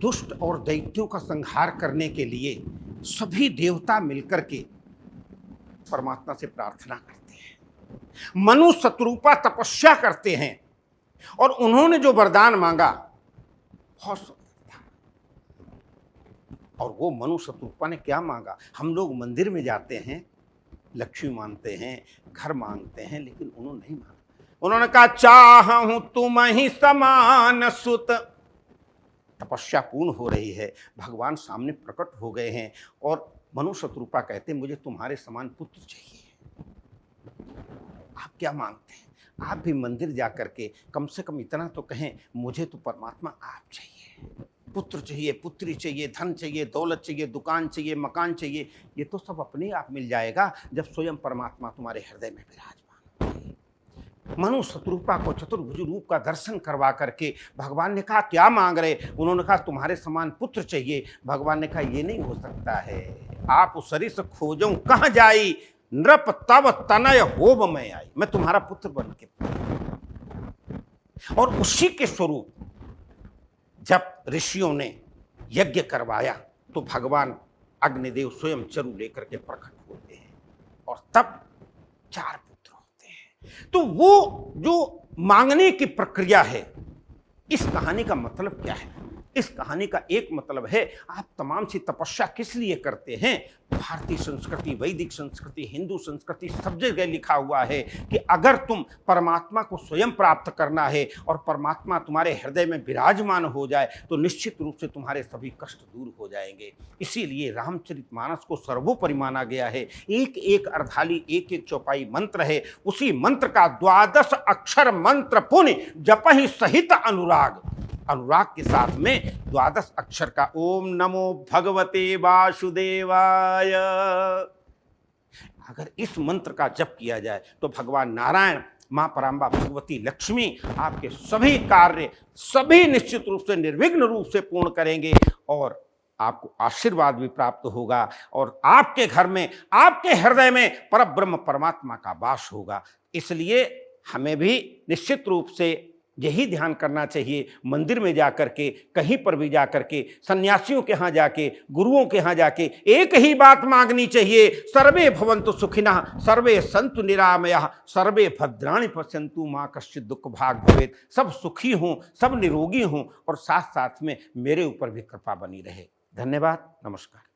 दुष्ट और दैत्यों का संहार करने के लिए सभी देवता मिलकर के परमात्मा से प्रार्थना करते हैं। मनु शत्रुपा तपस्या करते हैं और उन्होंने जो वरदान मांगा बहुत सुंदर था। और वो मनु शत्रुपा ने क्या मांगा? हम लोग मंदिर में जाते हैं, लक्ष्मी मांगते हैं, घर मांगते हैं, लेकिन उन्होंने नहीं मांगा। उन्होंने कहा चाहूं तुम ही समान सुत। तपस्या पूर्ण हो रही है, भगवान सामने प्रकट हो गए हैं और मनु शत्रुपा कहते हैं मुझे तुम्हारे समान पुत्र चाहिए। आप क्या मांगते हैं? आप भी मंदिर जाकर के कम से कम इतना तो कहें मुझे तो परमात्मा आप चाहिए, पुत्र चाहिए, पुत्री चाहिए, धन चाहिए, दौलत चाहिए, दुकान चाहिए, मकान चाहिए। ये तो सब अपने आप मिल जाएगा जब स्वयं परमात्मा तुम्हारे हृदय में विराजमान। मनु शत्रुपा को चतुर्भुज रूप का दर्शन करवा करके भगवान ने कहा क्या मांग रहे? उन्होंने कहा तुम्हारे समान पुत्र चाहिए। भगवान ने कहा ये नहीं हो सकता है, आप उस सरिस खोजो कहाँ जाई, नृप तव तनय होब में आई। मैं तुम्हारा पुत्र बन के, और उसी के स्वरूप जब ऋषियों ने यज्ञ करवाया तो भगवान अग्निदेव स्वयं चरु लेकर के प्रकट होते हैं और तब 4 पुत्र होते हैं। तो वो जो मांगने की प्रक्रिया है, इस कहानी का मतलब क्या है? इस कहानी का एक मतलब है आप तमाम सी तपस्या किस लिए करते हैं? भारतीय संस्कृति, वैदिक संस्कृति, हिंदू संस्कृति, सब जगह लिखा हुआ है कि अगर तुम परमात्मा को स्वयं प्राप्त करना है और परमात्मा तुम्हारे हृदय में विराजमान हो जाए तो निश्चित रूप से तुम्हारे सभी कष्ट दूर हो जाएंगे। इसीलिए रामचरितमानस को सर्वोपरि माना गया है। एक एक अर्धाली, एक एक चौपाई मंत्र है। उसी मंत्र का 12 अक्षर मंत्र पुण्य जपहि सहित अनुराग, अनुराग के साथ में 12 अक्षर का ओम नमो भगवते वासुदेवाय, अगर इस मंत्र का जप किया जाए तो भगवान नारायण, मां परांबा, भगवती लक्ष्मी आपके सभी कार्य सभी निश्चित रूप से निर्विघ्न रूप से पूर्ण करेंगे और आपको आशीर्वाद भी प्राप्त होगा और आपके घर में, आपके हृदय में परब्रह्म परमात्मा का वास होगा। इसलिए हमें भी निश्चित रूप से यही ध्यान करना चाहिए। मंदिर में जाकर के, कहीं पर भी जाकर के, सन्यासियों के यहाँ जाके, गुरुओं के यहाँ जाके एक ही बात मांगनी चाहिए, सर्वे भवन्तु सुखिनः, सर्वे सन्तु निरामयाः, सर्वे भद्राणि पश्यन्तु मां कश्चित् दुःख भाग् भवेत्। सब सुखी हों, सब निरोगी हों और साथ साथ में मेरे ऊपर भी कृपा बनी रहे। धन्यवाद, नमस्कार।